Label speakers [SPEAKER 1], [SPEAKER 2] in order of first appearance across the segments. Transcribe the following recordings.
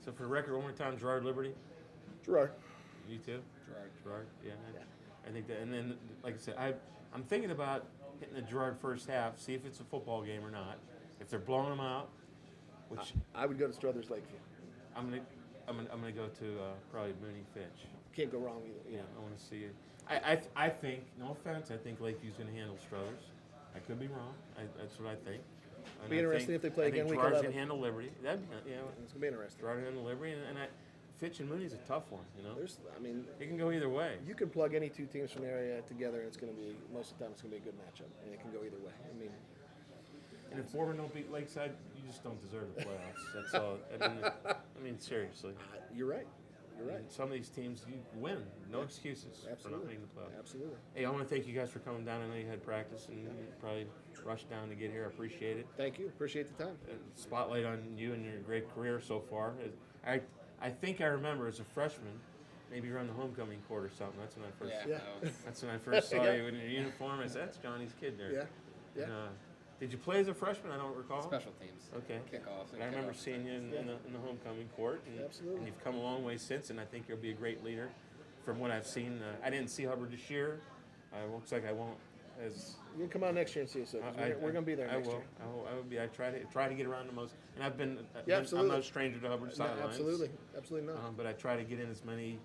[SPEAKER 1] So for the record, one more time, Gerard Liberty.
[SPEAKER 2] Gerard.
[SPEAKER 1] You too.
[SPEAKER 3] Gerard.
[SPEAKER 1] Yeah. I think that, and then like I said, I'm thinking about hitting the Gerard first half, see if it's a football game or not. If they're blowing them out, which
[SPEAKER 2] I would go to Struthers Lakeview.
[SPEAKER 1] I'm gonna go to probably Mooney Finch.
[SPEAKER 2] Can't go wrong either.
[SPEAKER 1] Yeah, I want to see it. I think, no offense, I think Lakeview's going to handle Struthers. I could be wrong. That's what I think. And
[SPEAKER 2] Be interesting if they play again
[SPEAKER 1] week
[SPEAKER 2] week
[SPEAKER 1] 11.
[SPEAKER 2] eleven.
[SPEAKER 1] Going to handle Liberty.
[SPEAKER 2] It's gonna be interesting.
[SPEAKER 1] Gerard handle Liberty, and Fitch and Mooney's a tough one. It can go either way.
[SPEAKER 2] You can plug any two teams from the area together, and it's going to be most of the time it's going to be a good matchup, and it can go either way.
[SPEAKER 1] And if Bournemouth don't beat Lakeside, you just don't deserve the playoffs. That's all. I mean, seriously.
[SPEAKER 2] You're right. You're right.
[SPEAKER 1] Some of these teams, you win. No excuses for not making the playoffs.
[SPEAKER 2] Absolutely.
[SPEAKER 1] Hey, I want to thank you guys for coming down. I know you had practice and you probably rushed down to get here. I appreciate it.
[SPEAKER 2] Thank you. Appreciate the time.
[SPEAKER 1] Spotlight on you and your great career so far. I think I remember as a freshman, maybe around the homecoming court or something. That's when I first. That's when I first saw you in your uniform. I said, "That's Johnny's kid there."
[SPEAKER 2] Yeah.
[SPEAKER 1] And, did you play as a freshman? I don't recall.
[SPEAKER 3] Special teams.
[SPEAKER 1] Okay.
[SPEAKER 3] Kickoff.
[SPEAKER 1] I remember seeing you in the homecoming court.
[SPEAKER 2] Absolutely.
[SPEAKER 1] And you've come a long way since, and I think you'll be a great leader. From what I've seen, I didn't see Hubbard this year. Looks like I won't.
[SPEAKER 2] You can come on next year and see us. We're going to be there next year.
[SPEAKER 1] I will be. I try to get around the most, and I've been.
[SPEAKER 2] Absolutely.
[SPEAKER 1] I'm no stranger to Hubbard sidelines.
[SPEAKER 2] Absolutely not.
[SPEAKER 1] But I try to get in as many,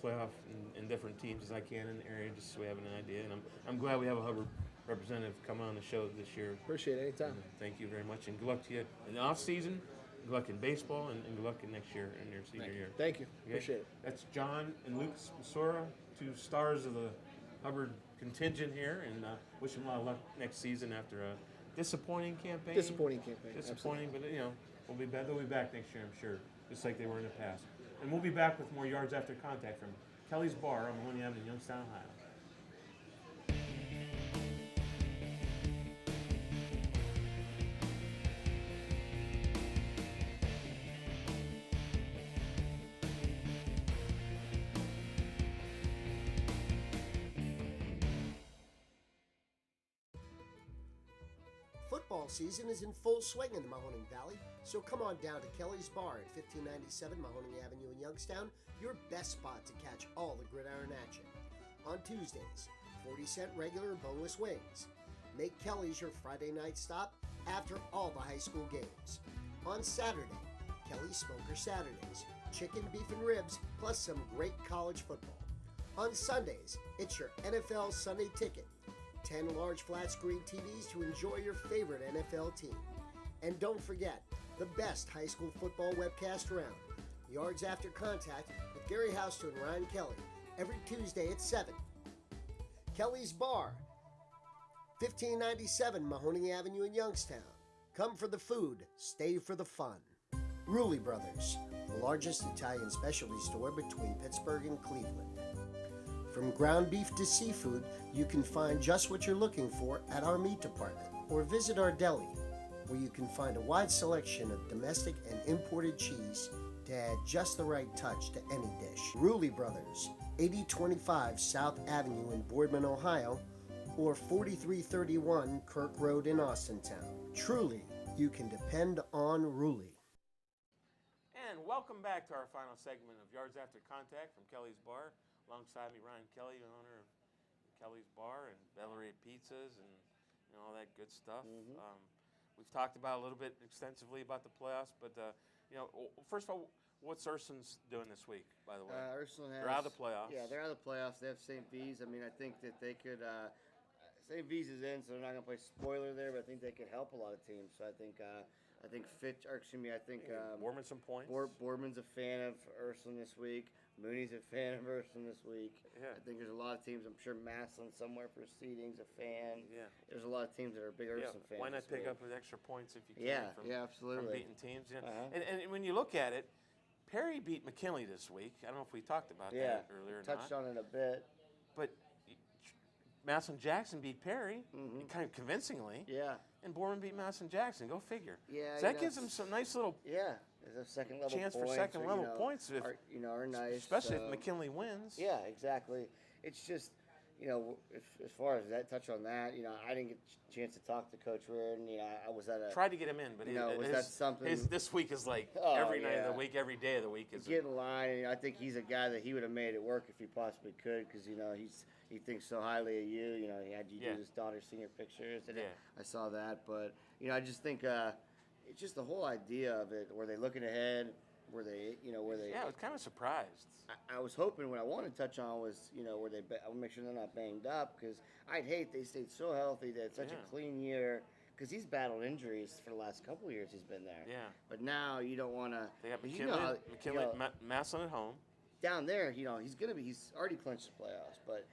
[SPEAKER 1] playoff and different teams as I can in the area, just so we have an idea. And I'm glad we have a Hubbard representative come on the show this year.
[SPEAKER 2] Appreciate it. Anytime.
[SPEAKER 1] Thank you very much, and good luck to you in the off season. Good luck in baseball, and good luck in next year in your senior year.
[SPEAKER 2] Thank you.
[SPEAKER 1] Okay?
[SPEAKER 2] Appreciate it.
[SPEAKER 1] That's John and Luke Masora, two stars of the Hubbard contingent here, and wish them a lot of luck next season after a disappointing campaign.
[SPEAKER 2] Disappointing campaign.
[SPEAKER 1] Disappointing, but we'll be back. They'll be back next year, I'm sure, just like they were in the past. And we'll be back with more yards after contact from Kelly's Bar on Mahoney Avenue, Youngstown, Ohio.
[SPEAKER 4] Football season is in full swing in the Mahoning Valley, so come on down to Kelly's Bar at 1597 Mahoning Avenue in Youngstown, your best spot to catch all the gridiron action. On Tuesdays, 40-cent regular and boneless wings. Make Kelly's your Friday night stop after all the high school games. On Saturday, Kelly's Smoker Saturdays, chicken, beef, and ribs, plus some great college football. On Sundays, it's your NFL Sunday Ticket. 10 large flat screen TVs to enjoy your favorite NFL team. And don't forget, the best high school football webcast around. Yards After Contact with Gary Houston and Ryan Kelly, every Tuesday at 7. Kelly's Bar, 1597 Mahoning Avenue in Youngstown. Come for the food, stay for the fun. Rulli Brothers, the largest Italian specialty store between Pittsburgh and Cleveland. From ground beef to seafood, you can find just what you're looking for at our meat department, or visit our deli, where you can find a wide selection of domestic and imported cheese to add just the right touch to any dish. Rulli Brothers, 8025 South Avenue in Boardman, Ohio, or 4331 Kirk Road in Austintown. Truly, you can depend on Rulli.
[SPEAKER 1] And welcome back to our final segment of Yards After Contact from Kelly's Bar. Alongside me, Ryan Kelly, the owner of Kelly's Bar and Bellary Pizzas and all that good stuff. We've talked about a little bit extensively about the playoffs, but first of all, what's Ursuline's doing this week? By the way, they're out of the playoffs.
[SPEAKER 5] Yeah, they're out of the playoffs. They have St. V's. I mean, I think that they could. St. V's is in, so they're not going to play spoiler there, but I think they could help a lot of teams. So I think Fitch, or excuse me, I think
[SPEAKER 1] Boardman some points.
[SPEAKER 5] Boardman's a fan of Ursuline this week. Mooney's a fan of Ursuline this week.
[SPEAKER 1] Yeah.
[SPEAKER 5] I think there's a lot of teams. I'm sure Massillon somewhere for seeding's a fan.
[SPEAKER 1] Yeah.
[SPEAKER 5] There's a lot of teams that are big Ursuline fans.
[SPEAKER 1] Why not
[SPEAKER 5] this
[SPEAKER 1] pick
[SPEAKER 5] week.
[SPEAKER 1] up with extra points if you can?
[SPEAKER 5] Yeah,
[SPEAKER 1] From
[SPEAKER 5] absolutely.
[SPEAKER 1] beating teams. And when you look at it, Perry beat McKinley this week. I don't know if we talked about that earlier or
[SPEAKER 5] touched
[SPEAKER 1] not.
[SPEAKER 5] on it a bit.
[SPEAKER 1] But Massillon Jackson beat Perry, kind of convincingly.
[SPEAKER 5] Yeah.
[SPEAKER 1] And Bournemouth beat Massillon Jackson. Go figure.
[SPEAKER 5] Yeah.
[SPEAKER 1] So that gives them some nice little
[SPEAKER 5] there's a second level
[SPEAKER 1] chance
[SPEAKER 5] points,
[SPEAKER 1] for second level points.
[SPEAKER 5] Are nice.
[SPEAKER 1] Especially
[SPEAKER 5] so.
[SPEAKER 1] if McKinley wins.
[SPEAKER 5] Yeah, exactly. It's just, you know, as far as that touch on that, you know, I didn't get a chance to talk to Coach Reardon. You know, I was at a
[SPEAKER 1] Tried to get him in, but
[SPEAKER 5] You know, was that something-
[SPEAKER 1] this week is like
[SPEAKER 5] Oh,
[SPEAKER 1] every night of
[SPEAKER 5] yeah.
[SPEAKER 1] the week, every day of the week is.
[SPEAKER 5] get in line, and I think he's a guy that he would have made it work if he possibly could, because you know he thinks so highly of you. You know, he had you
[SPEAKER 1] Yeah.
[SPEAKER 5] do his daughter's senior pictures, and
[SPEAKER 1] Yeah.
[SPEAKER 5] I saw that. But you know, I just think it's just the whole idea of it. Were they looking ahead? Were they, you know, were they?
[SPEAKER 1] Yeah, I was kind of surprised.
[SPEAKER 5] I was hoping what I wanted to touch on was, you know, where I want to make sure they're not banged up, because I'd hate they stayed so healthy. They had such
[SPEAKER 1] Yeah.
[SPEAKER 5] a clean year, because he's battled injuries for the last couple of years he's been there.
[SPEAKER 1] Yeah.
[SPEAKER 5] But now you don't want to.
[SPEAKER 1] They got
[SPEAKER 5] you
[SPEAKER 1] McKinley,
[SPEAKER 5] know how-
[SPEAKER 1] McKinley,
[SPEAKER 5] you know,
[SPEAKER 1] Maslin at home.
[SPEAKER 5] down there, you know, he's already clinched the playoffs, but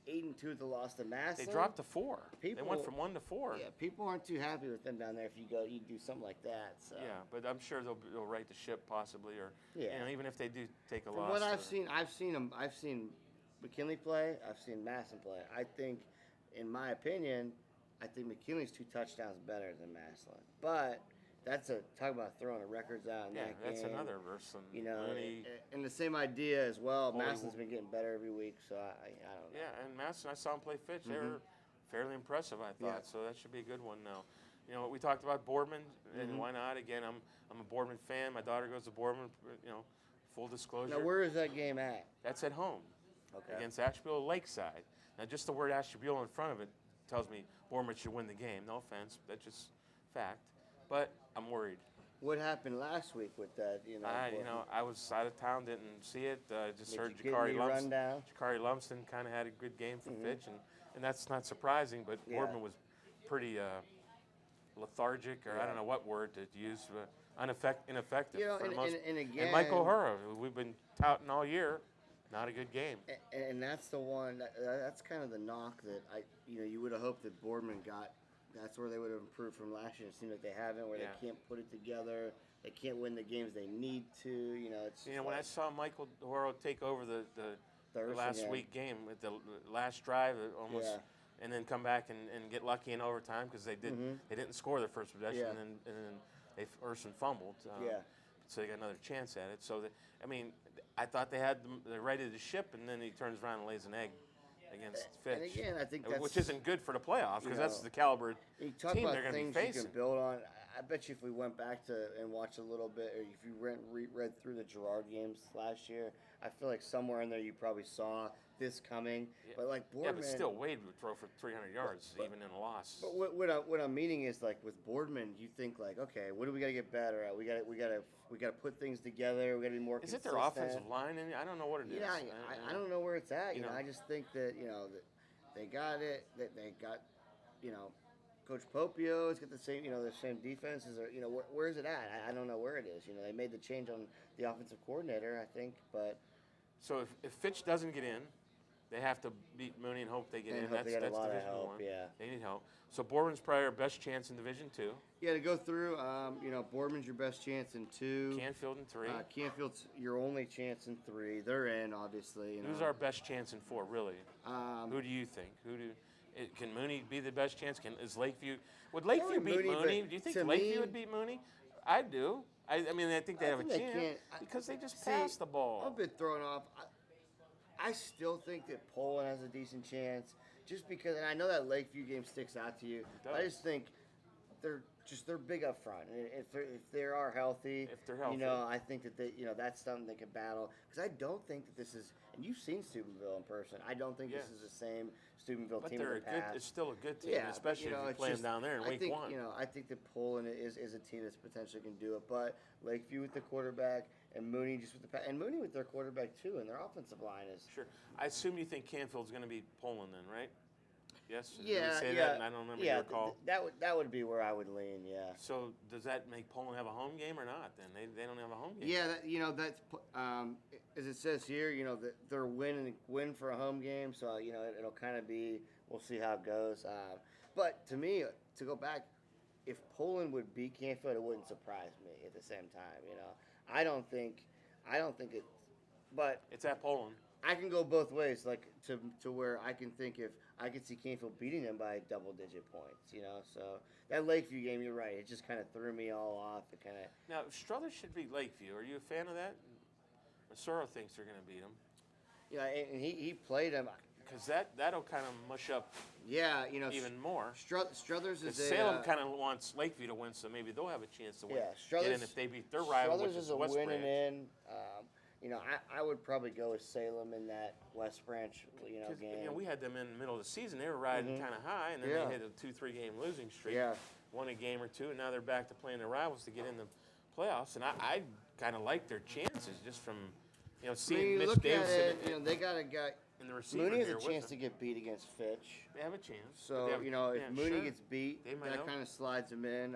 [SPEAKER 5] 8-2 the loss to Massillon.
[SPEAKER 1] They dropped to 4. They
[SPEAKER 5] People-
[SPEAKER 1] went from 1 to 4.
[SPEAKER 5] Yeah, people aren't too happy with them down there if you do something like that. So.
[SPEAKER 1] Yeah, but I'm sure they'll right the ship possibly, or
[SPEAKER 5] Yeah.
[SPEAKER 1] you know, even if they do take a
[SPEAKER 5] From
[SPEAKER 1] loss.
[SPEAKER 5] what I've
[SPEAKER 1] or-
[SPEAKER 5] seen, I've seen McKinley play. I've seen Masson play. I think, in my opinion, I think McKinley's 2 touchdowns better than Maslin. But that's talk about throwing the records out in
[SPEAKER 1] Yeah,
[SPEAKER 5] that
[SPEAKER 1] that's
[SPEAKER 5] game.
[SPEAKER 1] another verse. And
[SPEAKER 5] You know,
[SPEAKER 1] Mooney,
[SPEAKER 5] and the same idea as well.
[SPEAKER 1] Holy
[SPEAKER 5] Masson's been getting better every week, so I don't know.
[SPEAKER 1] yeah, and Maslin, I saw him play Fitch. They were fairly impressive, I thought.
[SPEAKER 5] Yeah.
[SPEAKER 1] So that should be a good one now. You know, we talked about Boardman, and why not? Again, I'm a Boardman fan. My daughter goes to Boardman. You know, full disclosure.
[SPEAKER 5] Now, where is that game at?
[SPEAKER 1] That's at home.
[SPEAKER 5] Okay.
[SPEAKER 1] Against Ashtabula Lakeside. Now, just the word Ashtabula in front of it tells me Bournemouth should win the game. No offense, that's just fact. But I'm worried.
[SPEAKER 5] What happened last week with that? You know,
[SPEAKER 1] I was out of town, didn't see it. Just
[SPEAKER 5] Did
[SPEAKER 1] heard
[SPEAKER 5] you get
[SPEAKER 1] Jakari
[SPEAKER 5] any
[SPEAKER 1] Lumsden.
[SPEAKER 5] rundown?
[SPEAKER 1] Jakari Lumsden kind of had a good game for Fitch, and that's not surprising. But
[SPEAKER 5] Yeah.
[SPEAKER 1] Boardman was pretty lethargic, or I don't know what word to use, but ineffective.
[SPEAKER 5] You know,
[SPEAKER 1] for the
[SPEAKER 5] and-
[SPEAKER 1] most.
[SPEAKER 5] and
[SPEAKER 1] And Michael
[SPEAKER 5] again-
[SPEAKER 1] Hura, who we've been touting all year, not a good game.
[SPEAKER 5] and that's the one. That's kind of the knock that you would have hoped that Boardman got. That's where they would have improved from last year. It seems like they haven't, where
[SPEAKER 1] Yeah.
[SPEAKER 5] they can't put it together. They can't win the games they need to. You know, it's
[SPEAKER 1] You
[SPEAKER 5] just
[SPEAKER 1] know, when I
[SPEAKER 5] like
[SPEAKER 1] saw Michael Horo take over the
[SPEAKER 5] Thursday
[SPEAKER 1] last
[SPEAKER 5] game.
[SPEAKER 1] week game with the last drive, almost,
[SPEAKER 5] Yeah.
[SPEAKER 1] and then come back and get lucky in overtime because they didn't score their first possession,
[SPEAKER 5] Yeah.
[SPEAKER 1] and then Urson fumbled.
[SPEAKER 5] Yeah.
[SPEAKER 1] So they got another chance at it. So I mean, I thought they righted the ship, and then he turns around and lays an egg against Fitch.
[SPEAKER 5] And again, I think that's
[SPEAKER 1] which isn't good for the playoffs because
[SPEAKER 5] you
[SPEAKER 1] that's
[SPEAKER 5] know,
[SPEAKER 1] the caliber
[SPEAKER 5] You talk
[SPEAKER 1] team
[SPEAKER 5] about
[SPEAKER 1] they're going to be
[SPEAKER 5] things you
[SPEAKER 1] facing.
[SPEAKER 5] can build on. I bet you if we went back and watched a little bit, or if you read through the Girard games last year, I feel like somewhere in there you probably saw this coming.
[SPEAKER 1] Yeah.
[SPEAKER 5] But like
[SPEAKER 1] Yeah,
[SPEAKER 5] Boardman,
[SPEAKER 1] but still, Wade would throw for 300 yards even in a loss.
[SPEAKER 5] But what I'm meaning is, like, with Boardman, you think like, okay, what do we got to get better at? We got to put things together. We got to be more.
[SPEAKER 1] Is it
[SPEAKER 5] consistent.
[SPEAKER 1] their offensive line? I don't know what it is.
[SPEAKER 5] Yeah, I don't know where it's at.
[SPEAKER 1] You
[SPEAKER 5] You know,
[SPEAKER 1] know.
[SPEAKER 5] I just think that that they got it. That they got, Coach Popio's got the same, the same defenses. Or where is it at? I don't know where it is. They made the change on the offensive coordinator, I think, but
[SPEAKER 1] So if Fitch doesn't get in, they have to beat Mooney and hope they get
[SPEAKER 5] And
[SPEAKER 1] in.
[SPEAKER 5] hope
[SPEAKER 1] That's
[SPEAKER 5] they get a
[SPEAKER 1] that's
[SPEAKER 5] lot of
[SPEAKER 1] Division
[SPEAKER 5] help,
[SPEAKER 1] One.
[SPEAKER 5] yeah.
[SPEAKER 1] They need help. So Boardman's probably our best chance in Division Two.
[SPEAKER 5] yeah, to go through, Boardman's your best chance in 2.
[SPEAKER 1] Canfield in 3.
[SPEAKER 5] Canfield's your only chance in 3. They're in, obviously.
[SPEAKER 1] Who's our best chance in 4? Really?
[SPEAKER 5] Um,
[SPEAKER 1] Who do you think? Can Mooney be the best chance? Is Lakeview? Would Lakeview
[SPEAKER 5] Probably
[SPEAKER 1] beat
[SPEAKER 5] Mooney,
[SPEAKER 1] Mooney?
[SPEAKER 5] but
[SPEAKER 1] Do you think
[SPEAKER 5] to
[SPEAKER 1] Lakeview
[SPEAKER 5] me-
[SPEAKER 1] would beat Mooney? I do. I mean, I think they
[SPEAKER 5] I
[SPEAKER 1] have
[SPEAKER 5] think
[SPEAKER 1] a
[SPEAKER 5] they
[SPEAKER 1] chance
[SPEAKER 5] can't.
[SPEAKER 1] because they just
[SPEAKER 5] See,
[SPEAKER 1] passed the ball.
[SPEAKER 5] I'm a bit thrown off. I still think that Poland has a decent chance, just because, and I know that Lakeview game sticks out to you. But I
[SPEAKER 1] does.
[SPEAKER 5] just think they're big up front. And if they are healthy,
[SPEAKER 1] If they're healthy.
[SPEAKER 5] I think that that's something they can battle. Because I don't think that this is, and you've seen Steubenville in person. I don't think this
[SPEAKER 1] Yes.
[SPEAKER 5] is the same Steubenville
[SPEAKER 1] But
[SPEAKER 5] team
[SPEAKER 1] they're
[SPEAKER 5] of
[SPEAKER 1] a
[SPEAKER 5] the
[SPEAKER 1] good.
[SPEAKER 5] past.
[SPEAKER 1] It's still a good team,
[SPEAKER 5] Yeah,
[SPEAKER 1] especially if you
[SPEAKER 5] it's
[SPEAKER 1] play them
[SPEAKER 5] just-
[SPEAKER 1] down there in
[SPEAKER 5] I
[SPEAKER 1] week
[SPEAKER 5] think,
[SPEAKER 1] 1.
[SPEAKER 5] I think that Poland is a team that's potentially can do it, but Lakeview with the quarterback and Mooney just with and Mooney with their quarterback too, and their offensive line is.
[SPEAKER 1] Sure. I assume you think Canfield's going to beat Poland then, right? Yes. Did
[SPEAKER 5] Yeah,
[SPEAKER 1] we say
[SPEAKER 5] yeah,
[SPEAKER 1] that? And I don't remember
[SPEAKER 5] yeah.
[SPEAKER 1] your call.
[SPEAKER 5] That would be where I would lean. Yeah.
[SPEAKER 1] So does that make Poland have a home game or not? Then they don't have a home game.
[SPEAKER 5] Yeah, that's as it says here. That they're win for a home game, so it'll kind of be. We'll see how it goes. But to me, to go back, if Poland would beat Canfield, it wouldn't surprise me. At the same time, I don't think it. But
[SPEAKER 1] It's at Poland.
[SPEAKER 5] I can go both ways, like to where I can think if I could see Canfield beating them by double-digit points, So that Lakeview game, you're right. It just kind of threw me all off. It kind of.
[SPEAKER 1] Now Struthers should beat Lakeview. Are you a fan of that? Masuro thinks they're going to beat them.
[SPEAKER 5] And he played them.
[SPEAKER 1] because that'll kind of mush up
[SPEAKER 5] Yeah,
[SPEAKER 1] even more.
[SPEAKER 5] Struthers is
[SPEAKER 1] Because
[SPEAKER 5] a
[SPEAKER 1] Salem kind of wants Lakeview to win, so maybe they'll have a chance to win.
[SPEAKER 5] Yeah,
[SPEAKER 1] Get
[SPEAKER 5] Struthers.
[SPEAKER 1] in if they beat their rival, which
[SPEAKER 5] Struthers
[SPEAKER 1] is
[SPEAKER 5] a
[SPEAKER 1] West
[SPEAKER 5] winning
[SPEAKER 1] Branch.
[SPEAKER 5] in. I would probably go with Salem in that West Branch,
[SPEAKER 1] 'Cause,
[SPEAKER 5] game.
[SPEAKER 1] we had them in the middle of the season. They were riding kind of high, and then
[SPEAKER 5] Yeah.
[SPEAKER 1] they hit a 2-3 game losing streak.
[SPEAKER 5] Yeah.
[SPEAKER 1] Won a game or two, and now they're back to playing their rivals to get in the playoffs. And I kind of like their chances just from,
[SPEAKER 5] I mean,
[SPEAKER 1] seeing
[SPEAKER 5] you
[SPEAKER 1] Mitch
[SPEAKER 5] look at
[SPEAKER 1] Davidson
[SPEAKER 5] it, they got a guy.
[SPEAKER 1] in the receiver
[SPEAKER 5] Mooney has
[SPEAKER 1] here
[SPEAKER 5] a
[SPEAKER 1] with
[SPEAKER 5] chance to
[SPEAKER 1] them.
[SPEAKER 5] get beat against Fitch.
[SPEAKER 1] They have a chance. but
[SPEAKER 5] So,
[SPEAKER 1] they have-
[SPEAKER 5] if
[SPEAKER 1] yeah,
[SPEAKER 5] Mooney
[SPEAKER 1] sure.
[SPEAKER 5] gets beat,
[SPEAKER 1] They might
[SPEAKER 5] that
[SPEAKER 1] help.
[SPEAKER 5] kind of slides them in.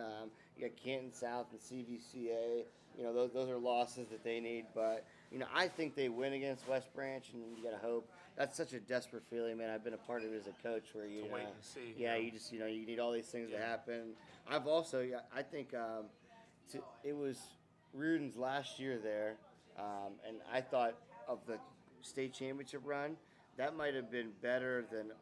[SPEAKER 5] You got Canton South and CVCA. Those are losses that they need. But, I think they win against West Branch, and you got to hope. That's such a desperate feeling, man. I've been a part of it as a coach where you
[SPEAKER 1] To wait and see,
[SPEAKER 5] Yeah,
[SPEAKER 1] you know.
[SPEAKER 5] you just, you need all these things to
[SPEAKER 1] Yeah.
[SPEAKER 5] happen. I've also, I think it was Reardon's last year there, and I thought of the state championship run, that might have been better than.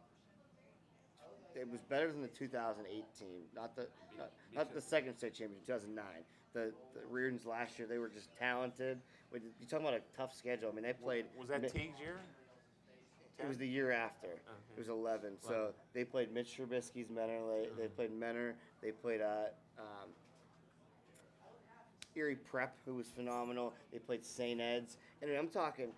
[SPEAKER 5] It was better than the 2008 team, not the second state championship, 2009. The Reardon's last year, they were just talented. You're talking about a tough schedule. I mean, they played.
[SPEAKER 1] Was that Teague's year?
[SPEAKER 5] It was the year after. It was 11. So they played Mitch Trubisky's Menor. They played Menor. They played Erie Prep, who was phenomenal. They played St. Ed's. And I'm talking,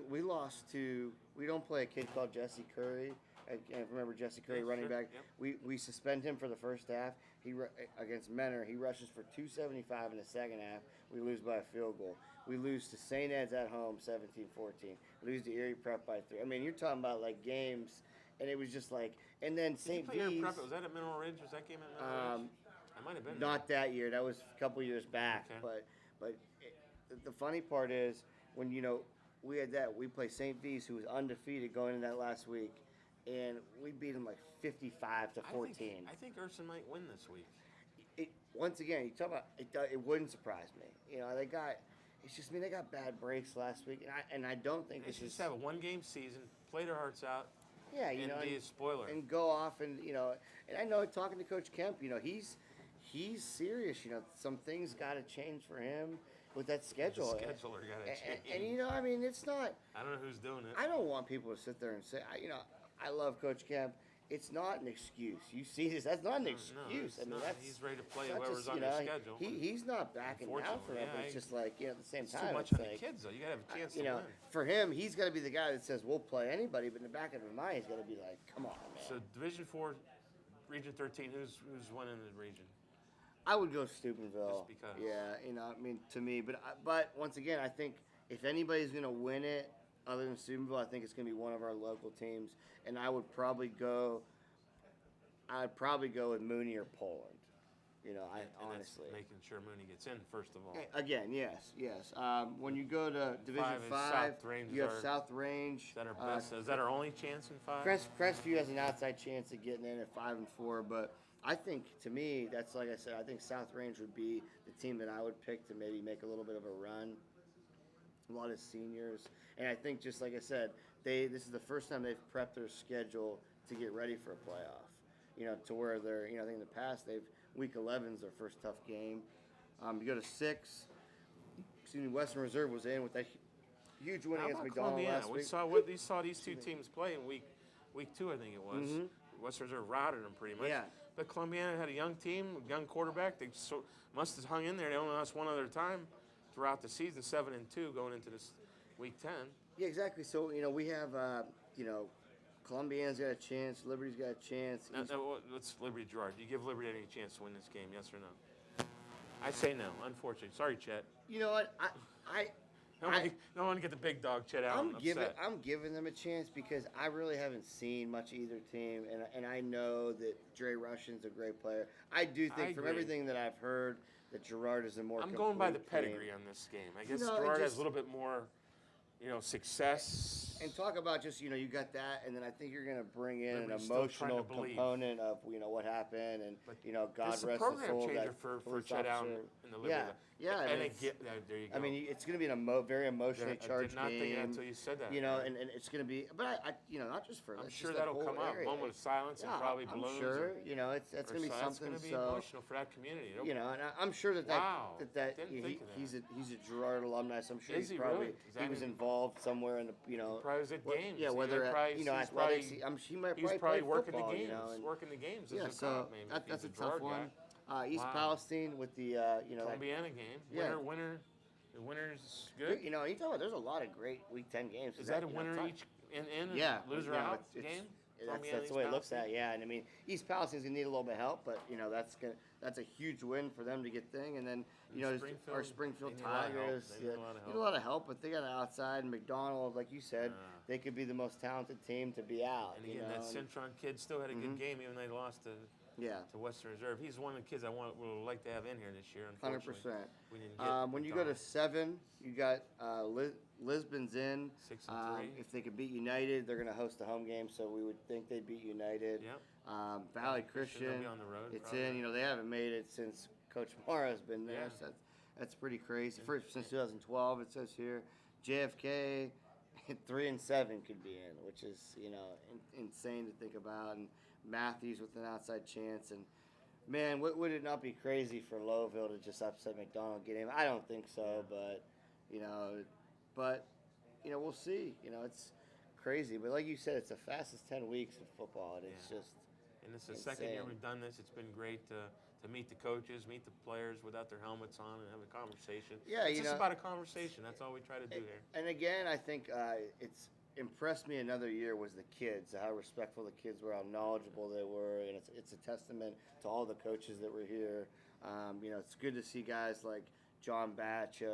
[SPEAKER 5] we lost to, we don't play a kid called Jesse Curry. I can't remember Jesse Curry,
[SPEAKER 1] Yeah,
[SPEAKER 5] running
[SPEAKER 1] sure,
[SPEAKER 5] back.
[SPEAKER 1] yep.
[SPEAKER 5] We suspend him for the first half. Against Menor, he rushes for 275 in the second half. We lose by a field goal. We lose to St. Ed's at home, 17-14. Lose to Erie Prep by 3. I mean, you're talking about like games, and it was just like, and then
[SPEAKER 1] Did you
[SPEAKER 5] St.
[SPEAKER 1] play Aaron
[SPEAKER 5] V's.
[SPEAKER 1] Prep? Was that at Mineral Ridge? Was that game at Mineral Ridge? I might have been.
[SPEAKER 5] Not that year. That was a couple years back.
[SPEAKER 1] Okay.
[SPEAKER 5] But the funny part is when we had that, we played St. V's, who was undefeated going into that last week, and we beat them like 55-14.
[SPEAKER 1] I think Urson might win this week.
[SPEAKER 5] Once again, you talk about it wouldn't surprise me. They got. It's just they got bad breaks last week, and I don't think
[SPEAKER 1] They
[SPEAKER 5] this
[SPEAKER 1] should
[SPEAKER 5] is.
[SPEAKER 1] just have a one-game season, play their hearts out,
[SPEAKER 5] Yeah,
[SPEAKER 1] and be a spoiler.
[SPEAKER 5] and go off and and I know talking to Coach Kemp, he's serious. Some things got to change for him with that schedule.
[SPEAKER 1] The scheduler got to change.
[SPEAKER 5] And I mean, it's not.
[SPEAKER 1] I don't know who's doing it.
[SPEAKER 5] I don't want people to sit there and say, I love Coach Kemp. It's not an excuse. You see this? That's not an excuse.
[SPEAKER 1] it's
[SPEAKER 5] I mean,
[SPEAKER 1] not.
[SPEAKER 5] that's
[SPEAKER 1] He's ready to play
[SPEAKER 5] it's not
[SPEAKER 1] whoever's
[SPEAKER 5] just,
[SPEAKER 1] on their schedule.
[SPEAKER 5] He's not backing down for
[SPEAKER 1] Unfortunately,
[SPEAKER 5] that. But
[SPEAKER 1] yeah,
[SPEAKER 5] it's just like at the same
[SPEAKER 1] It's
[SPEAKER 5] time,
[SPEAKER 1] too much
[SPEAKER 5] it's
[SPEAKER 1] on the
[SPEAKER 5] like,
[SPEAKER 1] kids, though. You got to have a chance to win.
[SPEAKER 5] for him, he's got to be the guy that says we'll play anybody. But in the back of his mind, he's got to be like, come on, man.
[SPEAKER 1] So Division 4, Region 13, who's winning the region?
[SPEAKER 5] I would go Steubenville.
[SPEAKER 1] Just because.
[SPEAKER 5] Yeah, I mean, to me, but once again, I think if anybody's gonna win it other than Steubenville, I think it's gonna be one of our local teams, and I would probably go. I'd probably go with Mooney or Poland.
[SPEAKER 1] And
[SPEAKER 5] Honestly.
[SPEAKER 1] that's making sure Mooney gets in first of all.
[SPEAKER 5] Again, yes. When you go to Division
[SPEAKER 1] 5 is
[SPEAKER 5] 5,
[SPEAKER 1] South Range
[SPEAKER 5] you
[SPEAKER 1] is
[SPEAKER 5] have
[SPEAKER 1] our-
[SPEAKER 5] South Range.
[SPEAKER 1] Is that our best? Is that our only chance in 5?
[SPEAKER 5] Crestview has an outside chance of getting in at 5-4, but I think to me that's like I said. I think South Range would be the team that I would pick to maybe make a little bit of a run. A lot of seniors, and I think just like I said, this is the first time they've prepped their schedule to get ready for a playoff. To where they're I think in the past week 11 is their first tough game. You go to 6. Western Reserve was in with that huge win
[SPEAKER 1] How
[SPEAKER 5] against
[SPEAKER 1] about
[SPEAKER 5] McDonald
[SPEAKER 1] Columbiana?
[SPEAKER 5] last
[SPEAKER 1] We
[SPEAKER 5] week.
[SPEAKER 1] saw these two teams play in week 2, I think it was. West Reserve routed them pretty much.
[SPEAKER 5] Yeah.
[SPEAKER 1] But Columbiana had a young team, young quarterback. They must have hung in there. They only lost one other time throughout the season, 7-2 going into this week 10.
[SPEAKER 5] Yeah, exactly. So we have Columbiana's got a chance. Liberty's got a chance.
[SPEAKER 1] Now, what's Liberty Gerard? Do you give Liberty any chance to win this game? Yes or no? I say no. Unfortunately, sorry, Chet.
[SPEAKER 5] You know what?
[SPEAKER 1] Don't want to get the big dog Chet Allen upset.
[SPEAKER 5] I'm giving them a chance because I really haven't seen much either team, and I know that Dre Russian's a great player. I do think from
[SPEAKER 1] agree.
[SPEAKER 5] everything that I've heard that Gerard is a more.
[SPEAKER 1] I'm going by the
[SPEAKER 5] complete team.
[SPEAKER 1] pedigree on this game. I guess
[SPEAKER 5] No,
[SPEAKER 1] Gerard has
[SPEAKER 5] just-
[SPEAKER 1] a little bit more, success.
[SPEAKER 5] And talk about just you got that, and then I think you're going to bring in
[SPEAKER 1] Liberty's
[SPEAKER 5] an
[SPEAKER 1] still trying to
[SPEAKER 5] emotional
[SPEAKER 1] believe.
[SPEAKER 5] component of what happened, and
[SPEAKER 1] But
[SPEAKER 5] God
[SPEAKER 1] it's a
[SPEAKER 5] rest his
[SPEAKER 1] program
[SPEAKER 5] soul.
[SPEAKER 1] changer
[SPEAKER 5] that
[SPEAKER 1] for
[SPEAKER 5] police
[SPEAKER 1] Chet Allen
[SPEAKER 5] officer.
[SPEAKER 1] in the Liberty.
[SPEAKER 5] Yeah,
[SPEAKER 1] And
[SPEAKER 5] it's-
[SPEAKER 1] there you go.
[SPEAKER 5] I mean, it's going to be an very emotionally
[SPEAKER 1] I
[SPEAKER 5] charged
[SPEAKER 1] did not
[SPEAKER 5] game.
[SPEAKER 1] think that until you said that.
[SPEAKER 5] And it's going to be, but I not just for.
[SPEAKER 1] I'm
[SPEAKER 5] it's
[SPEAKER 1] sure
[SPEAKER 5] just that
[SPEAKER 1] that'll
[SPEAKER 5] whole
[SPEAKER 1] come up.
[SPEAKER 5] area.
[SPEAKER 1] Moment of silence and
[SPEAKER 5] Yeah,
[SPEAKER 1] probably
[SPEAKER 5] I'm
[SPEAKER 1] balloons.
[SPEAKER 5] sure.
[SPEAKER 1] or-
[SPEAKER 5] That's
[SPEAKER 1] or
[SPEAKER 5] going to be
[SPEAKER 1] so
[SPEAKER 5] something.
[SPEAKER 1] That's going to be
[SPEAKER 5] So
[SPEAKER 1] emotional for that community.
[SPEAKER 5] and I'm sure that
[SPEAKER 1] Wow.
[SPEAKER 5] that
[SPEAKER 1] Didn't think of that.
[SPEAKER 5] he's a Gerard alumni. So I'm sure
[SPEAKER 1] Is he
[SPEAKER 5] probably
[SPEAKER 1] really? Is that
[SPEAKER 5] he was
[SPEAKER 1] in
[SPEAKER 5] involved involved somewhere in the
[SPEAKER 1] Probably was at games.
[SPEAKER 5] Yeah,
[SPEAKER 1] He
[SPEAKER 5] whether
[SPEAKER 1] would
[SPEAKER 5] at,
[SPEAKER 1] probably- he's
[SPEAKER 5] athletics.
[SPEAKER 1] probably-
[SPEAKER 5] She might
[SPEAKER 1] He was
[SPEAKER 5] probably
[SPEAKER 1] probably
[SPEAKER 5] play
[SPEAKER 1] working
[SPEAKER 5] football,
[SPEAKER 1] the games.
[SPEAKER 5] you know, and,
[SPEAKER 1] Working the games
[SPEAKER 5] yeah,
[SPEAKER 1] as a
[SPEAKER 5] so
[SPEAKER 1] cop, maybe. if
[SPEAKER 5] that's a
[SPEAKER 1] he's
[SPEAKER 5] tough
[SPEAKER 1] Gerard
[SPEAKER 5] one.
[SPEAKER 1] guy.
[SPEAKER 5] East
[SPEAKER 1] Wow.
[SPEAKER 5] Palestine with the you know that,
[SPEAKER 1] Columbiana game.
[SPEAKER 5] Yeah.
[SPEAKER 1] The winner's good.
[SPEAKER 5] you know, you talk about there's a lot of great Week 10 games.
[SPEAKER 1] Is that a
[SPEAKER 5] you know,
[SPEAKER 1] winner
[SPEAKER 5] talk-
[SPEAKER 1] each in
[SPEAKER 5] Yeah,
[SPEAKER 1] loser
[SPEAKER 5] yeah,
[SPEAKER 1] out
[SPEAKER 5] it's-
[SPEAKER 1] game?
[SPEAKER 5] That's,
[SPEAKER 1] Columbiana,
[SPEAKER 5] that's the
[SPEAKER 1] East
[SPEAKER 5] way it looks
[SPEAKER 1] Palestine?
[SPEAKER 5] at, yeah. And I mean, East Palestine's gonna need a little bit of help, but you know that's a huge win for them to get thing. And then you know our Springfield
[SPEAKER 1] they need a lot of help.
[SPEAKER 5] Tigers
[SPEAKER 1] They need a lot of
[SPEAKER 5] need a lot of help, but they got outside. And McDonald, like you said,
[SPEAKER 1] Ah.
[SPEAKER 5] they could be the most talented team to be out.
[SPEAKER 1] And
[SPEAKER 5] you
[SPEAKER 1] again,
[SPEAKER 5] know,
[SPEAKER 1] that
[SPEAKER 5] and-
[SPEAKER 1] Centron kid still had a good game, even though they lost
[SPEAKER 5] yeah.
[SPEAKER 1] to Western Reserve. He's one of the kids I would like to have in here this year.
[SPEAKER 5] 100%.
[SPEAKER 1] Unfortunately, we didn't get.
[SPEAKER 5] When you go to
[SPEAKER 1] McDonald.
[SPEAKER 5] 7, you got Lisbon's in.
[SPEAKER 1] 6-3.
[SPEAKER 5] If they could beat United, they're going to host a home game, so we would think they'd beat United.
[SPEAKER 1] Yep.
[SPEAKER 5] Valley
[SPEAKER 1] They'll
[SPEAKER 5] Christian,
[SPEAKER 1] be on the road,
[SPEAKER 5] it's
[SPEAKER 1] probably.
[SPEAKER 5] in. You know, they haven't made it since Coach Mara's been there,
[SPEAKER 1] Yeah.
[SPEAKER 5] so that's pretty crazy. First since 2012, it says here. JFK, 3-7 could be in, which is, you know, insane to think about. And Matthews with an outside chance. And, man, would it not be crazy for Lowville to just upset McDonald, get him? I don't think so, but, you know, we'll see. You know, it's crazy. But like you said, it's the fastest 10 weeks of football, and it's
[SPEAKER 1] Yeah.
[SPEAKER 5] just
[SPEAKER 1] And it's the second year
[SPEAKER 5] insane.
[SPEAKER 1] we've done this. It's been great to meet the coaches, meet the players without their helmets on, and have a conversation.
[SPEAKER 5] Yeah,
[SPEAKER 1] it's
[SPEAKER 5] you
[SPEAKER 1] just
[SPEAKER 5] know-
[SPEAKER 1] about a conversation. That's all we try to do here.
[SPEAKER 5] And again, I think it's impressed me another year was the kids, how respectful the kids were, how knowledgeable they were, and it's a testament to all the coaches that were here. You know, it's good to see guys like John Batch, you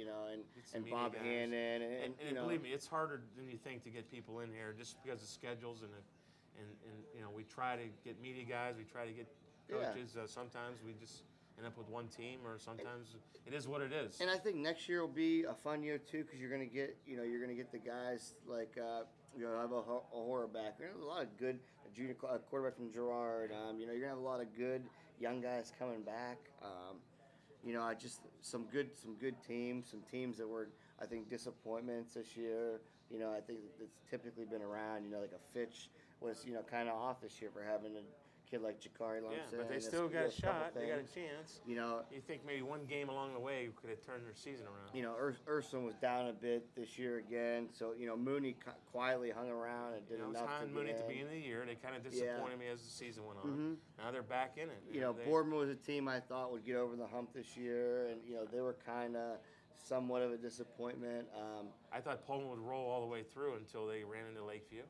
[SPEAKER 5] know, and
[SPEAKER 1] some media
[SPEAKER 5] Bob
[SPEAKER 1] guys.
[SPEAKER 5] Hannon,
[SPEAKER 1] And
[SPEAKER 5] you know,
[SPEAKER 1] believe me, it's harder than you think to get people in here just because of schedules and you know, we try to get media guys, we try to get
[SPEAKER 5] Yeah.
[SPEAKER 1] coaches. Sometimes we just end up with one team, or sometimes it is what it is.
[SPEAKER 5] And I think next year will be a fun year too, because you're gonna get, you know, the guys like, you know, have a horror back. There's a lot of good junior quarterback from Girard. You know, you're gonna have a lot of good young guys coming back. You know, some good teams, some teams that were, I think, disappointments this year. You know, I think it's typically been around. You know, like a Fitch was, you know, kind of off this year for having a kid like Jakari Lumsden.
[SPEAKER 1] Yeah, but they
[SPEAKER 5] and
[SPEAKER 1] still got a
[SPEAKER 5] couple
[SPEAKER 1] shot. They got a
[SPEAKER 5] things.
[SPEAKER 1] chance.
[SPEAKER 5] You know,
[SPEAKER 1] You think maybe one game along the way could have turned their season around.
[SPEAKER 5] you know, Urson was down a bit this year again. So, you know, Mooney quietly hung around and
[SPEAKER 1] You
[SPEAKER 5] did
[SPEAKER 1] know, it was
[SPEAKER 5] enough
[SPEAKER 1] high
[SPEAKER 5] to
[SPEAKER 1] and Mooney
[SPEAKER 5] get
[SPEAKER 1] at the
[SPEAKER 5] in.
[SPEAKER 1] beginning of the year. They kind of disappointed me as the season went on. Now they're back in it.
[SPEAKER 5] You know,
[SPEAKER 1] they-
[SPEAKER 5] Boardman was a team I thought would get over the hump this year, and you know they were kind of somewhat of a disappointment.
[SPEAKER 1] I thought Pullman would roll all the way through until they ran into Lakeview.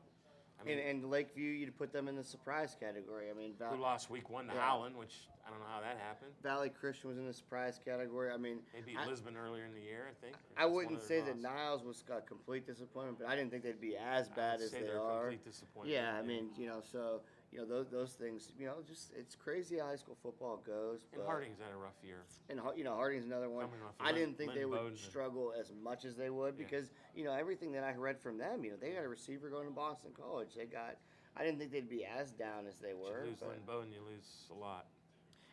[SPEAKER 1] I mean,
[SPEAKER 5] And Lakeview, you'd put them in the surprise category. I mean,
[SPEAKER 1] who lost week 1 to
[SPEAKER 5] Yeah.
[SPEAKER 1] Howland, which I don't know how that happened.
[SPEAKER 5] Valley Christian was in the surprise category. I mean,
[SPEAKER 1] They beat
[SPEAKER 5] I-
[SPEAKER 1] Lisbon earlier in the year, I think.
[SPEAKER 5] I
[SPEAKER 1] That's one
[SPEAKER 5] wouldn't
[SPEAKER 1] of
[SPEAKER 5] say
[SPEAKER 1] their
[SPEAKER 5] that
[SPEAKER 1] losses.
[SPEAKER 5] Niles was a complete disappointment, but I didn't think they'd be as
[SPEAKER 1] I
[SPEAKER 5] bad
[SPEAKER 1] would
[SPEAKER 5] as
[SPEAKER 1] say
[SPEAKER 5] they
[SPEAKER 1] they're a
[SPEAKER 5] are.
[SPEAKER 1] complete disappointment.
[SPEAKER 5] Yeah, I mean, you know, so you know those things. You know, just it's crazy how high school football goes.
[SPEAKER 1] And
[SPEAKER 5] but-
[SPEAKER 1] Harding's had a rough year.
[SPEAKER 5] And you know, Harding's another one.
[SPEAKER 1] Coming off
[SPEAKER 5] I
[SPEAKER 1] Lynn-
[SPEAKER 5] didn't think
[SPEAKER 1] Lynn
[SPEAKER 5] they would
[SPEAKER 1] Bowden.
[SPEAKER 5] struggle as much as they would
[SPEAKER 1] Yeah.
[SPEAKER 5] because you know everything that I read from them. You know, they got a receiver going to Boston College. They got. I didn't think they'd be as down as they
[SPEAKER 1] You
[SPEAKER 5] were.
[SPEAKER 1] lose
[SPEAKER 5] but,
[SPEAKER 1] Lynn Bowden, you lose a lot.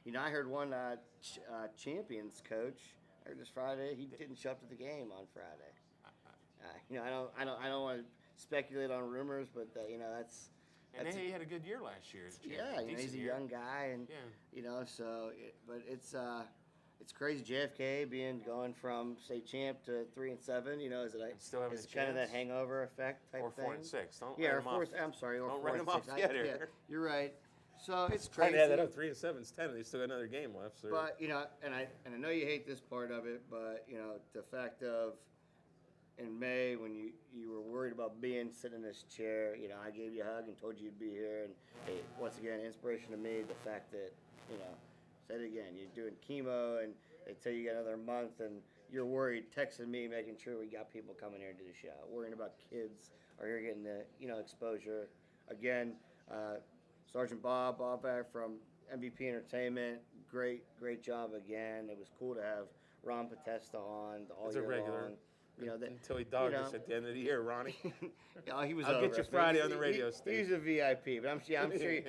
[SPEAKER 5] you know, I heard one champions coach. I heard this Friday he didn't show up to the game on Friday. You know, I don't want to speculate on rumors, but you know that's.
[SPEAKER 1] And he had a good year last year.
[SPEAKER 5] Yeah, you know, he's
[SPEAKER 1] Decent
[SPEAKER 5] a
[SPEAKER 1] year.
[SPEAKER 5] young guy, and
[SPEAKER 1] Yeah.
[SPEAKER 5] you know, so but it's crazy. JFK going from say champ to 3-7. You know, is it
[SPEAKER 1] still having
[SPEAKER 5] is
[SPEAKER 1] a
[SPEAKER 5] it kind of that
[SPEAKER 1] chance.
[SPEAKER 5] hangover effect type
[SPEAKER 1] Or
[SPEAKER 5] thing?
[SPEAKER 1] 4-6. Don't
[SPEAKER 5] Yeah,
[SPEAKER 1] write
[SPEAKER 5] or
[SPEAKER 1] 'em off.
[SPEAKER 5] 4. I'm sorry, or
[SPEAKER 1] Don't
[SPEAKER 5] 4
[SPEAKER 1] write
[SPEAKER 5] and
[SPEAKER 1] 'em off
[SPEAKER 5] 6.
[SPEAKER 1] yet
[SPEAKER 5] Yeah,
[SPEAKER 1] here.
[SPEAKER 5] you're right. So it's
[SPEAKER 1] Trying
[SPEAKER 5] crazy.
[SPEAKER 1] to add that up. 3 and 7 is 10. They still got another game left. So
[SPEAKER 5] But you know, and I know you hate this part of it, but you know, the fact of in May when you were worried about sitting in this chair, you know, I gave you a hug and told you you'd be here, and hey, once again, inspiration to me. The fact that you know, said it again, you're doing chemo, and they tell you got another month, and you're worried, texting me, making sure we got people coming here to the show, worrying about kids are here getting the exposure. Again, Sergeant Bob back from MVP Entertainment, great job again. It was cool to have Ron Potesta on all
[SPEAKER 1] He's a
[SPEAKER 5] year
[SPEAKER 1] regular.
[SPEAKER 5] long. You know that
[SPEAKER 1] until he dogged
[SPEAKER 5] you
[SPEAKER 1] us
[SPEAKER 5] know.
[SPEAKER 1] at the end of the year, Ronnie.
[SPEAKER 5] Yeah, he was.
[SPEAKER 1] I'll get
[SPEAKER 5] over
[SPEAKER 1] you
[SPEAKER 5] us.
[SPEAKER 1] Friday
[SPEAKER 5] He-
[SPEAKER 1] on the
[SPEAKER 5] he-
[SPEAKER 1] radio
[SPEAKER 5] he-
[SPEAKER 1] station.
[SPEAKER 5] He's a VIP, but I'm sure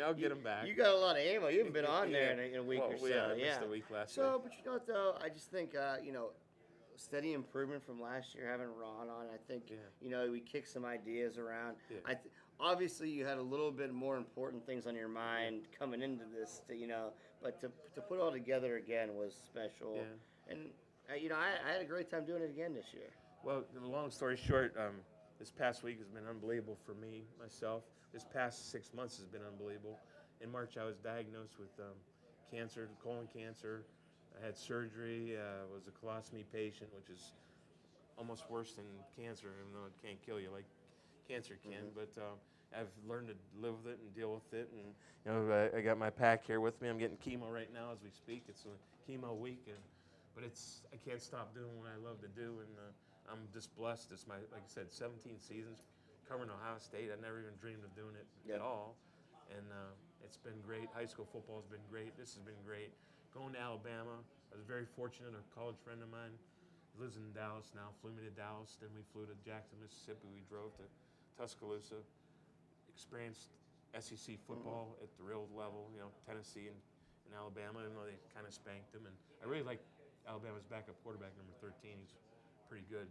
[SPEAKER 1] I'll get him back.
[SPEAKER 5] You got a lot of ammo. You haven't been on there in a week
[SPEAKER 1] Well,
[SPEAKER 5] or so.
[SPEAKER 1] yeah, I
[SPEAKER 5] Yeah,
[SPEAKER 1] missed a week last
[SPEAKER 5] So,
[SPEAKER 1] week.
[SPEAKER 5] but you know what though? I just think you know, steady improvement from last year having Ron on. I think
[SPEAKER 1] Yeah.
[SPEAKER 5] you know we kicked some ideas around.
[SPEAKER 1] Yeah.
[SPEAKER 5] Obviously you had a little bit more important things on your mind coming into this, you know, but to put it all together again was special.
[SPEAKER 1] Yeah.
[SPEAKER 5] And you know, I had a great time doing it again this year.
[SPEAKER 1] Well, the long story short, this past week has been unbelievable for me, myself. This past 6 months has been unbelievable. In March, I was diagnosed with cancer, colon cancer. I had surgery. Was a colostomy patient, which is almost worse than cancer, even though it can't kill you like cancer can. But I've learned to live with it and deal with it. And I got my pack here with me. I'm getting chemo right now as we speak. It's a chemo week, but I can't stop doing what I love to do, and I'm just blessed. It's my, like I said, 17 seasons covering Ohio State. I never even dreamed of doing it at all, and it's been great. High school football has been great. This has been great. Going to Alabama, I was very fortunate. A college friend of mine lives in Dallas now. Flew me to Dallas. Then we flew to Jackson, Mississippi. We drove to Tuscaloosa. Experienced SEC football at the real level. Tennessee and Alabama, even though they kind of spanked them. And I really like Alabama's backup quarterback, number 13. He's pretty good.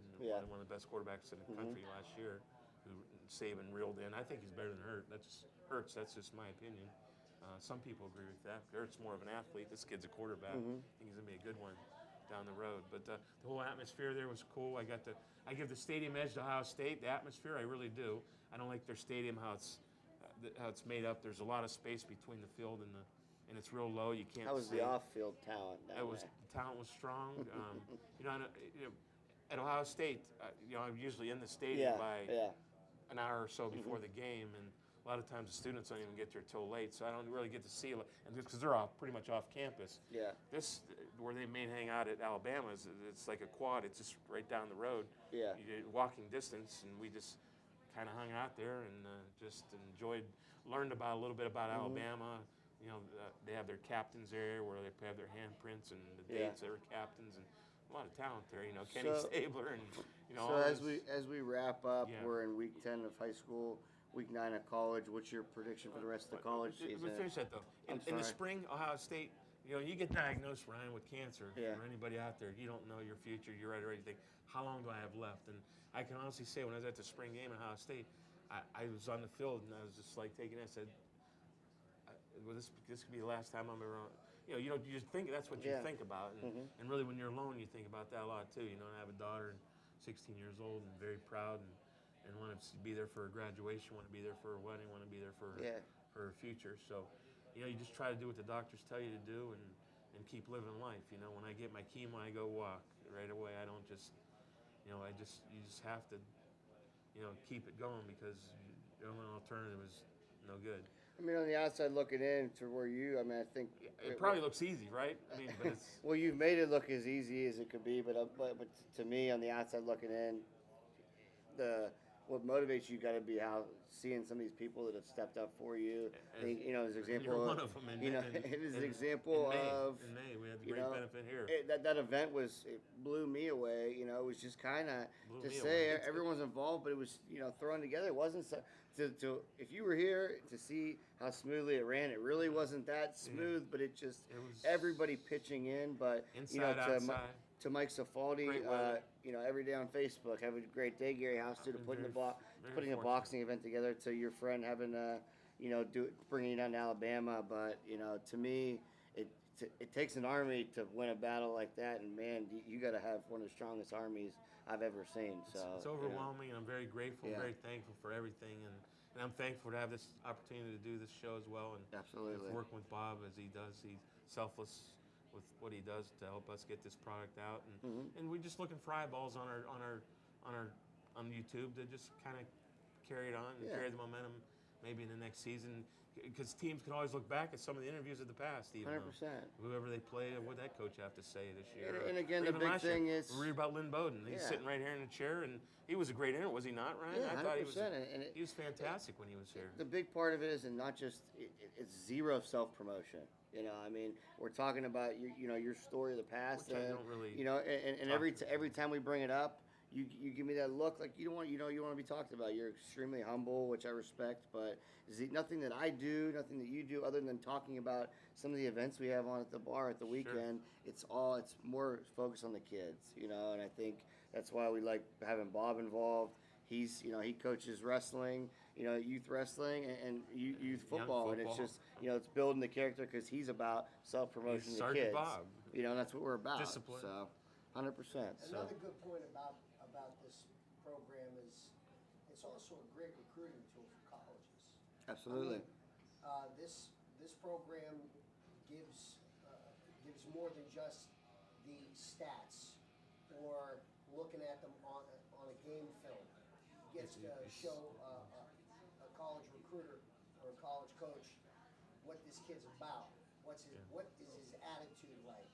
[SPEAKER 1] One of the best quarterbacks in the country last year, who Saban reeled in. I think he's better than Hurts. That's just my opinion. Some people agree with that. Hurts more of an athlete. This kid's a quarterback. I think he's gonna be a good one down the road. But the whole atmosphere there was cool. I give the stadium edge to Ohio State. The atmosphere, I really do. I don't like their stadium how it's made up. There's a lot of space between the field and it's real low. You can't.
[SPEAKER 5] How was the off-field talent?
[SPEAKER 1] The talent was strong. At Ohio State, I'm usually in the stadium by an hour or so before the game, and a lot of times the students don't even get there till late, so I don't really get to see it, and because they're pretty much off campus.
[SPEAKER 5] Yeah.
[SPEAKER 1] This, where they main hang out at Alabama, it's like a quad. It's just right down the road.
[SPEAKER 5] Yeah.
[SPEAKER 1] Walking distance, and we just kind of hung out there and just learned a little bit about Alabama. They have their captains there where they have their handprints and the dates they were captains, and a lot of talent there. Kenny Stabler and
[SPEAKER 5] So as we wrap up, we're in week 10 of high school, week 9 of college. What's your prediction for the rest of the college season?
[SPEAKER 1] Let's finish that though. In the spring, Ohio State, you get diagnosed, Ryan, with cancer. For anybody out there, you don't know your future. You're right already. Think, how long do I have left? And I can honestly say, when I was at the spring game at Ohio State, I was on the field and I was just like taking it. I said, well, this could be the last time I'm ever on. You just think that's what you think about, and really when you're alone, you think about that a lot too. I have a daughter, and 16 years old, and very proud, and want to be there for her graduation, want to be there for her wedding, want to be there for her future. So, you just try to do what the doctors tell you to do, and keep living life. When I get my chemo, I go walk right away. I don't just, you just have to, keep it going, because the only alternative is no good.
[SPEAKER 5] I mean, on the outside looking in to where I think
[SPEAKER 1] it probably looks easy, right? But it's
[SPEAKER 5] well, you've made it look as easy as it could be, but to me, on the outside looking in, what motivates you got to be seeing some of these people that have stepped up for you. As an example,
[SPEAKER 1] you're one of them.
[SPEAKER 5] It is an example of
[SPEAKER 1] in May we had the great benefit here.
[SPEAKER 5] That event it blew me away. It was just kind of to say everyone's involved, but it was thrown together. It wasn't so. If you were here to see how smoothly it ran, it really wasn't that smooth, but it was everybody pitching in. But
[SPEAKER 1] inside, outside.
[SPEAKER 5] To Mike Safaldi, every day on Facebook, have a great day, Gary House, to putting a boxing event together. To your friend having bringing you down to Alabama, but to me, it takes an army to win a battle like that, and man, you got to have one of the strongest armies I've ever seen. So
[SPEAKER 1] it's overwhelming, and I'm very grateful, very thankful for everything, and I'm thankful to have this opportunity to do this show as well, and
[SPEAKER 5] absolutely
[SPEAKER 1] working with Bob as he does. He's selfless with what he does to help us get this product out, and we're just looking for eyeballs on YouTube to just kind of carry it on and carry the momentum maybe in the next season. Because teams can always look back at some of the interviews of the past, even
[SPEAKER 5] 100%.
[SPEAKER 1] Whoever they played, what that coach have to say this year.
[SPEAKER 5] And again, the big thing is,
[SPEAKER 1] we read about Lynn Bowden. He's sitting right here in the chair, and he was a great interview, was he not, Ryan?
[SPEAKER 5] Yeah, 100%.
[SPEAKER 1] I thought he was fantastic when he was here.
[SPEAKER 5] The big part of it is, and not just it's zero self-promotion. We're talking about your story of the past,
[SPEAKER 1] which I don't really.
[SPEAKER 5] And every time we bring it up, you give me that look like you don't want to be talked about. You're extremely humble, which I respect, but nothing that I do, nothing that you do, other than talking about some of the events we have on at the bar at the weekend.
[SPEAKER 1] Sure.
[SPEAKER 5] It's more focused on the kids, and I think that's why we like having Bob involved. He's he coaches wrestling, youth wrestling and youth football, and it's just it's building the character because he's about self promotion to kids.
[SPEAKER 1] Bob.
[SPEAKER 5] That's what we're about.
[SPEAKER 1] Discipline.
[SPEAKER 5] So. 100%. So
[SPEAKER 4] Another good point about this program is it's also a great recruiting tool for colleges.
[SPEAKER 5] absolutely.
[SPEAKER 4] This program gives more than just the stats or looking at them on a game film. It gets to show a college recruiter or a college coach what this kid's about. What is his attitude like?